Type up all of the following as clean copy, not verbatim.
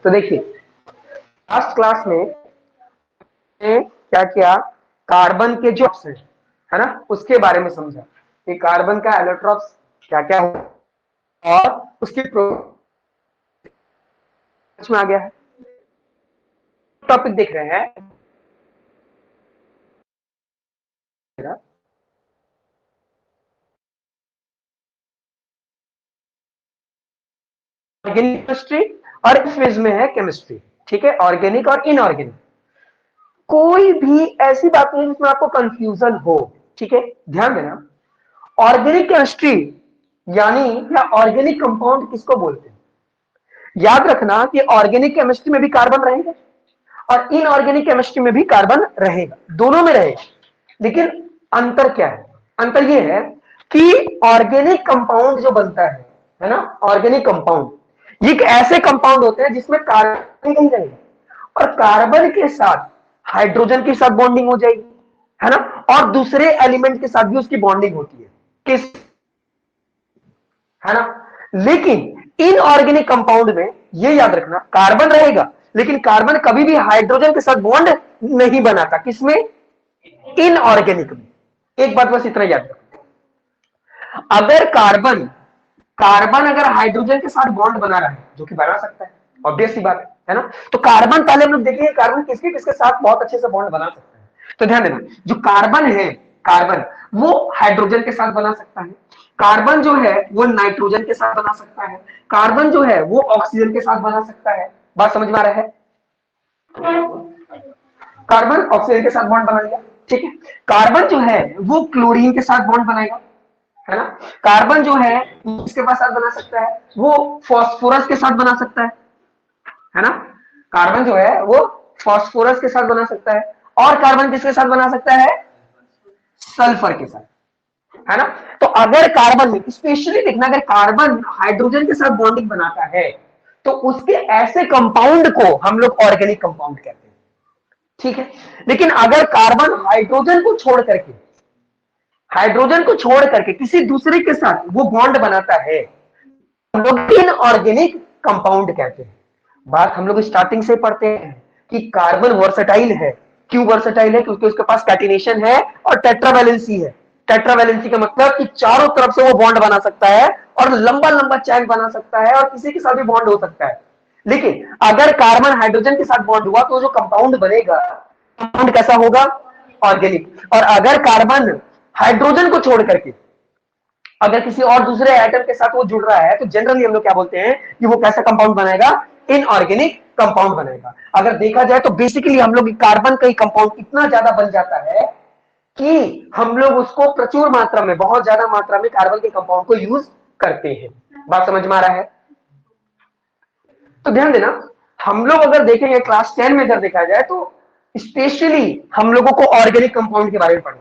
तो देखिए last class में क्या किया, कार्बन के जो है ना उसके बारे में समझा कि कार्बन का एलोट्रॉप्स क्या क्या है और उसकी में आ गया है। टॉपिक देख रहे हैं ऑर्गेनिक केमिस्ट्री और इस फेज में है केमिस्ट्री, ठीक है, ऑर्गेनिक और इनऑर्गेनिक। कोई भी ऐसी बात नहीं जिसमें आपको कंफ्यूजन हो, ठीक है, ध्यान देना। ऑर्गेनिक केमिस्ट्री यानी या ऑर्गेनिक कंपाउंड किसको बोलते हैं, याद रखना कि ऑर्गेनिक केमिस्ट्री में भी कार्बन रहेगा और इनऑर्गेनिक केमिस्ट्री में भी कार्बन रहेगा, दोनों में रहेगा। लेकिन अंतर क्या है, अंतर यह है कि ऑर्गेनिक कंपाउंड जो बनता है ना, ऑर्गेनिक कंपाउंड ये एक ऐसे कंपाउंड होते हैं जिसमें कार्बन नहीं रहेगा और कार्बन के साथ हाइड्रोजन के साथ बॉन्डिंग हो जाएगी, है ना, और दूसरे एलिमेंट के साथ भी उसकी बॉन्डिंग होती है, किस, है ना। लेकिन इनऑर्गेनिक कंपाउंड में ये याद रखना कार्बन रहेगा लेकिन कार्बन कभी भी हाइड्रोजन के साथ बॉन्ड नहीं बनाता, किसमें, इनऑर्गेनिक में। एक बात बस इतना याद रखना, अगर कार्बन कार्बन अगर हाइड्रोजन के साथ बॉन्ड बना रहा है, जो कि बना सकता है, ऑब्वियस सी बात है ना, तो कार्बन पहले हम लोग देखेंगे कार्बन किसके किसके साथ बहुत अच्छे से बॉन्ड बना सकता है। तो ध्यान देना, जो कार्बन है, कार्बन वो हाइड्रोजन के साथ बना सकता है, कार्बन जो है वो नाइट्रोजन के साथ बना सकता है, कार्बन जो है वो ऑक्सीजन के साथ बना सकता है। बात समझ में आ रहा है, कार्बन ऑक्सीजन के साथ बॉन्ड बनाएगा, ठीक है। कार्बन जो है वो क्लोरीन के साथ बॉन्ड बनाएगा, है ना। कार्बन जो है इसके पास साथ बना सकता है, वो फास्फोरस के साथ बना सकता है ना। कार्बन जो है वो फास्फोरस के साथ बना सकता है और कार्बन किसके साथ बना सकता है, सल्फर के साथ, है ना। तो अगर कार्बन में स्पेशली देखना, अगर कार्बन हाइड्रोजन के साथ बॉन्डिंग बनाता है तो उसके ऐसे कंपाउंड को हम लोग ऑर्गेनिक कंपाउंड कहते हैं, ठीक है। लेकिन अगर कार्बन हाइड्रोजन को छोड़ करके किसी दूसरे के साथ वो बॉन्ड बनाता है, हम लोग इनऑर्गेनिक कंपाउंड कहते हैं। बात हम लोग स्टार्टिंग से पढ़ते हैं कि कार्बन वर्सटाइल है। क्यों वर्सटाइल है, क्योंकि उसके पास कैटिनेशन है और टेट्रावैलेंसी है। टेट्रावैलेंसी का मतलब कि चारों तरफ से वो बॉन्ड बना सकता है और लंबा लंबा चैन बना सकता है और किसी के साथ भी बॉन्ड हो सकता है। लेकिन अगर कार्बन हाइड्रोजन के साथ बॉन्ड हुआ तो जो कंपाउंड बनेगा, कंपाउंड कैसा होगा, ऑर्गेनिक। और अगर कार्बन हाइड्रोजन को छोड़ करके अगर किसी और दूसरे एटम के साथ वो जुड़ रहा है तो जनरली हम लोग क्या बोलते हैं कि वो कैसा कंपाउंड बनाएगा, इनऑर्गेनिक कंपाउंड बनेगा। अगर देखा जाए तो बेसिकली हम लोग कार्बन का कंपाउंड इतना ज्यादा बन जाता है कि हम लोग उसको प्रचुर मात्रा में, बहुत ज्यादा मात्रा में कार्बन के कंपाउंड को यूज करते हैं। बात समझ में आ रहा है। तो ध्यान देना, हम लोग अगर देखेंगे क्लास 10 में अगर देखा जाए तो स्पेशली हम लोगों को ऑर्गेनिक कंपाउंड के बारे में पढ़ना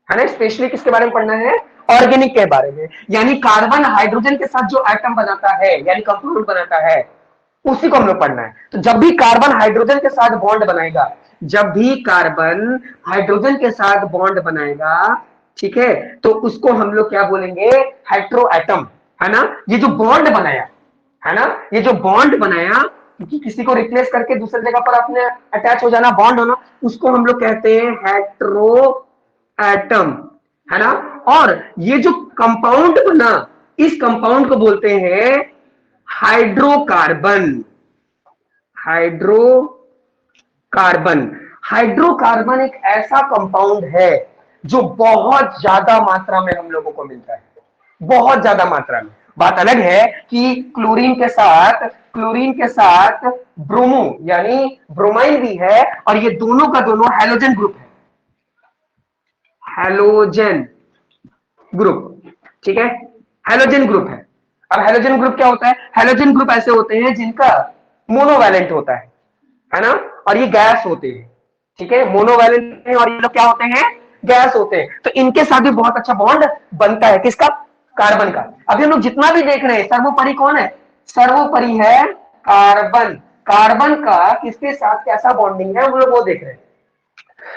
है ना। स्पेशली किसके बारे में पढ़ना है, ऑर्गेनिक के बारे में, यानी कार्बन हाइड्रोजन के साथ जो एटम बनाता है यानी कंपाउंड बनाता है उसी को हम लोग पढ़ना है। तो जब भी कार्बन हाइड्रोजन के साथ बॉन्ड बनाएगा, जब भी कार्बन हाइड्रोजन के साथ बॉन्ड बनाएगा, ठीक है, तो उसको हम लोग क्या बोलेंगे, हेट्रो एटम, है ना। ये जो बॉन्ड बनाया, है ना, ये जो बॉन्ड बनाया, क्योंकि किसी को रिप्लेस करके दूसरी जगह पर अपने अटैच हो जाना, बॉन्ड होना, उसको हम लोग कहते हैं हेट्रो एटम, है ना। और ये जो कंपाउंड बना, इस कंपाउंड को बोलते हैं हाइड्रोकार्बन। हाइड्रोकार्बन हाइड्रोकार्बन एक ऐसा कंपाउंड है जो बहुत ज्यादा मात्रा में हम लोगों को मिलता है, बहुत ज्यादा मात्रा में। बात अलग है कि क्लोरीन के साथ ब्रोमो यानी ब्रोमाइन भी है और ये दोनों का दोनों हैलोजन ग्रुप है, हैलोजन ग्रुप, ठीक है, हैलोजन ग्रुप है। अब हैलोजन ग्रुप क्या होता है, हैलोजन ग्रुप ऐसे होते हैं जिनका मोनोवैलेंट होता है ना, और ये गैस होते हैं, ठीक है, मोनोवैलेंट है और ये लोग क्या होते हैं, गैस होते हैं। तो इनके साथ भी बहुत अच्छा बॉन्ड बनता है, किसका, कार्बन का। अभी हम लोग जितना भी देख रहे हैं, सर्वोपरि कौन है, सर्वोपरि है कार्बन। कार्बन का किसके साथ कैसा बॉन्डिंग है हम लोग वो देख रहे हैं।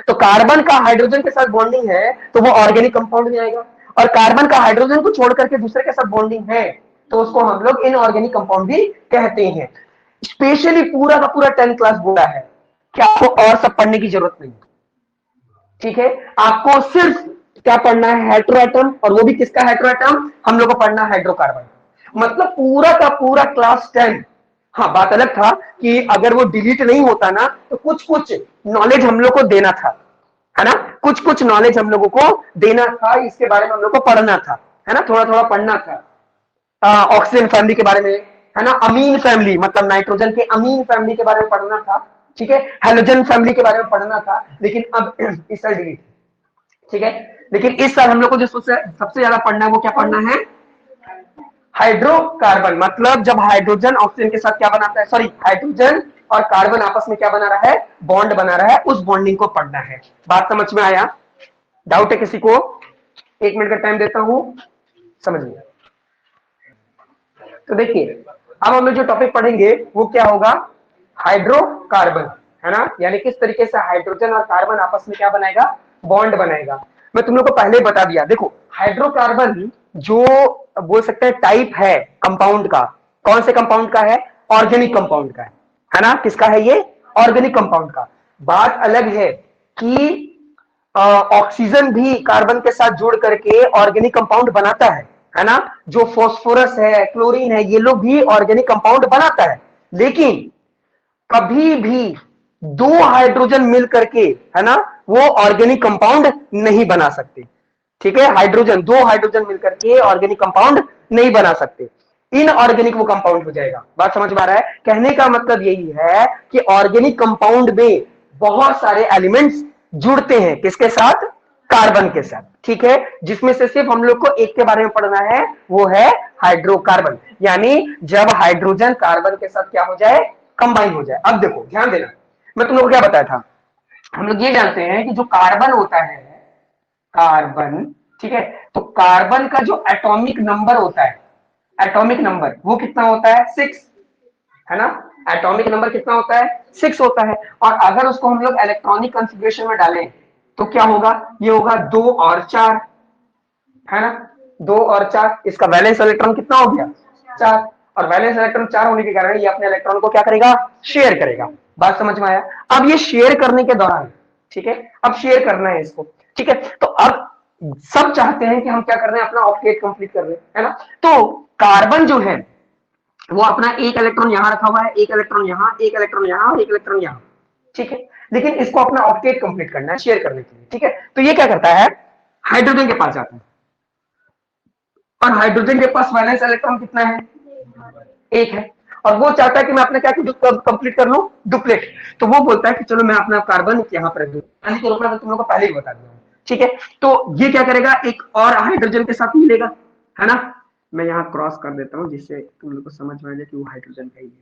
तो कार्बन का हाइड्रोजन के साथ बॉन्डिंग है तो वो ऑर्गेनिक कंपाउंड में आएगा, और कार्बन का हाइड्रोजन को छोड़ करके दूसरे के साथ बॉन्डिंग है तो उसको हम लोग इनऑर्गेनिक कंपाउंड भी कहते हैं। स्पेशली पूरा का पूरा 10 क्लास बोला है कि आपको और सब पढ़ने की जरूरत नहीं। ठीक है, आपको सिर्फ क्या पढ़ना है, हेटेरोएटम, और वो भी किसका हेटेरोएटम, हम लोग को पढ़ना है हाइड्रोकार्बन। मतलब पूरा का पूरा क्लास 10। हाँ, बात अलग था कि अगर वो डिलीट नहीं होता ना तो कुछ कुछ नॉलेज हम लोग को देना था, है ना, कुछ कुछ नॉलेज हम लोगों को देना था, इसके बारे में हम लोग को पढ़ना था, है ना, थोड़ा थोड़ा पढ़ना था। ऑक्सीजन फैमिली के बारे में, है ना, अमीन फैमिली मतलब नाइट्रोजन के अमीन फैमिली के बारे में पढ़ना था। ठीक है, हेलोजन फैमिली के बारे में पढ़ना था, लेकिन अब इस साल डिलीट। ठीक है, लेकिन इस साल हम लोग को जो सबसे ज्यादा पढ़ना है वो क्या पढ़ना है, हाइड्रोकार्बन। मतलब जब हाइड्रोजन ऑक्सीजन के साथ क्या बनाता है, सॉरी, हाइड्रोजन और कार्बन आपस में क्या बना रहा है, बॉन्ड बना रहा है, उस बॉन्डिंग को पढ़ना है। बात समझ में आया? डाउट है किसी को? 1 मिनट का टाइम देता हूं, समझ लिया। तो देखिए, अब हम लोग जो टॉपिक पढ़ेंगे वो क्या होगा, हाइड्रोकार्बन, है ना, यानी किस तरीके से हाइड्रोजन और कार्बन आपस में क्या बनाएगा, बॉन्ड बनाएगा। मैं तुम लोग को पहले ही बता दिया। देखो, हाइड्रोकार्बन जो बोल सकते हैं टाइप है कंपाउंड का, कौन से कंपाउंड का है, ऑर्गेनिक कंपाउंड का है ना, किसका है ये, ऑर्गेनिक कंपाउंड का। बात अलग है कि ऑक्सीजन भी कार्बन के साथ जुड़ करके ऑर्गेनिक कंपाउंड बनाता है ना, जो फॉस्फोरस है, क्लोरीन है, ये लोग भी ऑर्गेनिक कंपाउंड बनाता है। लेकिन कभी भी दो हाइड्रोजन मिल करके, है ना, वो ऑर्गेनिक कंपाउंड नहीं बना सकते। ठीक है, हाइड्रोजन, दो हाइड्रोजन मिलकर के ऑर्गेनिक कंपाउंड नहीं बना सकते, इनऑर्गेनिक वो कंपाउंड हो जाएगा। बात समझ में आ रहा है? कहने का मतलब यही है कि ऑर्गेनिक कंपाउंड में बहुत सारे एलिमेंट्स जुड़ते हैं, किसके साथ, कार्बन के साथ। ठीक है, जिसमें से सिर्फ हम लोग को एक के बारे में पढ़ना है, वो है हाइड्रोकार्बन। यानी जब हाइड्रोजन कार्बन के साथ क्या हो जाए, कंबाइन हो जाए। अब देखो, ध्यान देना, मैं तुम लोग को क्या बताया था, हम लोग ये जानते हैं कि जो कार्बन होता है, कार्बन, ठीक है, तो कार्बन का जो एटॉमिक नंबर होता है, एटॉमिक नंबर वो कितना होता है, 6, है ना, एटॉमिक नंबर कितना होता है, 6 होता है। और अगर उसको हम लोग इलेक्ट्रॉनिक कॉन्फ़िगरेशन में डालें तो क्या होगा, ये होगा 2 और 4, है ना, 2 और 4, इसका वैलेंस इलेक्ट्रॉन कितना हो गया, 4, और वैलेंस इलेक्ट्रॉन 4 होने के कारण ये अपने इलेक्ट्रॉन को क्या करेगा, शेयर करेगा। बात समझ में आया? अब ये शेयर करने के दौरान, ठीक है, अब शेयर करना है इसको, ठीक है, तो अब सब चाहते हैं कि हम क्या कर रहे हैं, अपना ऑक्टेट कंप्लीट कर रहे हैं, है ना। तो कार्बन जो है वो अपना एक इलेक्ट्रॉन यहां रखा हुआ है, एक इलेक्ट्रॉन यहां, एक इलेक्ट्रॉन यहां और एक इलेक्ट्रॉन यहां, ठीक है, लेकिन इसको अपना ऑक्टेट कंप्लीट करना है शेयर करने के लिए। ठीक है, तो ये क्या करता है, हाइड्रोजन के पास जाता है, और हाइड्रोजन के पास वैलेंस इलेक्ट्रॉन कितना है, एक है, और वो चाहता है कि मैं अपना क्या कंप्लीट कर लूं, डुप्लेट। तो वो बोलता है कि चलो मैं अपना कार्बन यहां पर रख दूं, के रूप में तुम लोग को पहले ही बता दिया। ठीक है, तो ये क्या करेगा, एक और हाइड्रोजन के साथ मिलेगा, है ना, मैं यहाँ क्रॉस कर देता हूँ जिससे तुम लोग को समझ में आ जाए कि वो हाइड्रोजन का ही है।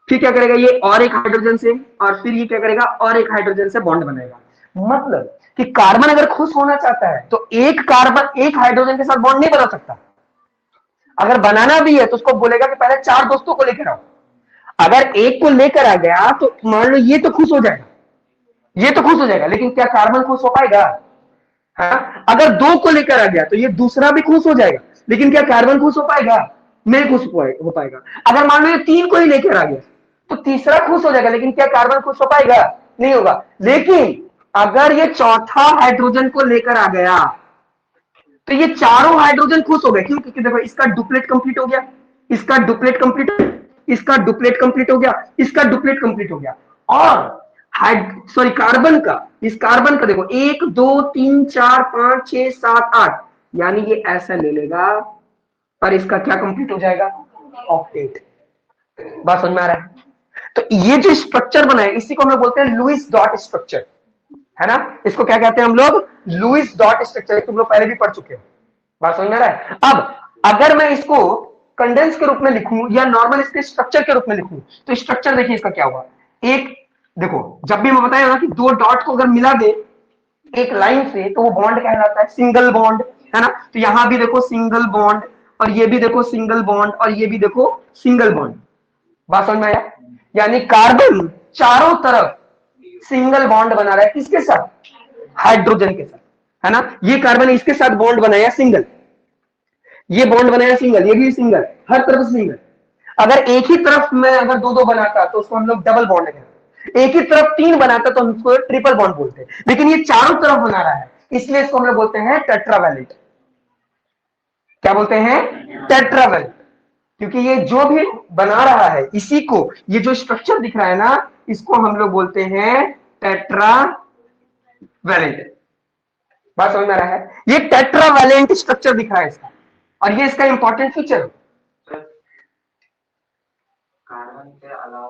फिर क्या करेगा, ये और एक हाइड्रोजन से, और फिर ये क्या करेगा, और एक हाइड्रोजन से बॉन्ड बनाएगा। मतलब कि कार्बन अगर खुश होना चाहता है तो एक कार्बन एक हाइड्रोजन के साथ बॉन्ड नहीं बना सकता, अगर बनाना भी है तो उसको बोलेगा कि पहले 4 दोस्तों को लेकर आओ। अगर एक को लेकर आ गया तो मान लो ये तो खुश हो जाएगा, ये तो खुश हो जाएगा, लेकिन क्या कार्बन खुश हो पाएगा, हाँ? अगर 2 को लेकर आ गया तो ये दूसरा भी खुश हो जाएगा, लेकिन क्या कार्बन खुश हो पाएगा, नहीं खुश हो पाएगा। अगर मान लो ये 3 को ही लेकर आ गया तो तीसरा खुश हो जाएगा, लेकिन क्या कार्बन खुश हो पाएगा, नहीं होगा। लेकिन अगर ये चौथा हाइड्रोजन को लेकर आ गया तो ये चारों हाइड्रोजन खुश हो गए, क्यों, क्योंकि देखो इसका डुप्लेट कंप्लीट हो गया, इसका डुप्लेट कंप्लीट, इसका डुप्लेट कंप्लीट हो गया, इसका डुप्लेट कंप्लीट हो गया, और सॉरी कार्बन का, इस कार्बन का देखो 1 2 3 4 5 6 7 8, यानी ये ऐसा ले लेगा और इसका क्या कंप्लीट हो जाएगा, ऑक्टेट। बात समझ में आ रहा है? तो ये जो स्ट्रक्चर बना है इसी को हम लोग बोलते हैं लुईस डॉट स्ट्रक्चर, है ना, इसको क्या कहते हैं हम लोग, लुईस डॉट स्ट्रक्चर, तुम लोग पहले भी पढ़ चुके हो। बात समझ में आ रहा है? अब अगर मैं इसको कंडेंस के रूप में लिखूं या नॉर्मल इसके स्ट्रक्चर के रूप में लिखूं, तो स्ट्रक्चर देखिए इसका क्या हुआ। एक देखो, जब भी मैं बताया ना कि 2 डॉट को अगर मिला दे एक लाइन से तो वो बॉन्ड कहलाता है, सिंगल बॉन्ड, है ना। तो यहां भी देखो सिंगल बॉन्ड, और ये भी देखो सिंगल बॉन्ड, और ये भी देखो सिंगल बॉन्ड। बात समझ में आया? यानी कार्बन चारों तरफ सिंगल बॉन्ड बना रहा है, किसके साथ, हाइड्रोजन के साथ, है ना। ये कार्बन इसके साथ बॉन्ड बनाया सिंगल, ये बॉन्ड बनाया सिंगल, ये भी सिंगल, हर तरफ सिंगल। अगर एक ही तरफ में अगर दो दो बनाता तो उसको हम लोग डबल बॉन्ड कहते, एक ही तरफ तीन बनाता तो हम उसको ट्रिपल बॉन्ड बोलते, लेकिन ये चारों तरफ बना रहा है इसलिए इसको हम लोग बोलते हैं टेट्रावैलेंट। क्या बोलते हैं? टेट्रावैलेंट। क्योंकि ये जो भी बना रहा है इसी को, ये जो स्ट्रक्चर दिख रहा है ना, इसको हम लोग बोलते हैं टेट्रावैलेंट। बात समझ में आ रहा है? ये टेट्रावैलेंट स्ट्रक्चर दिख रहा है इसका, और ये इसका इंपॉर्टेंट फीचर। कार्बन के अलावा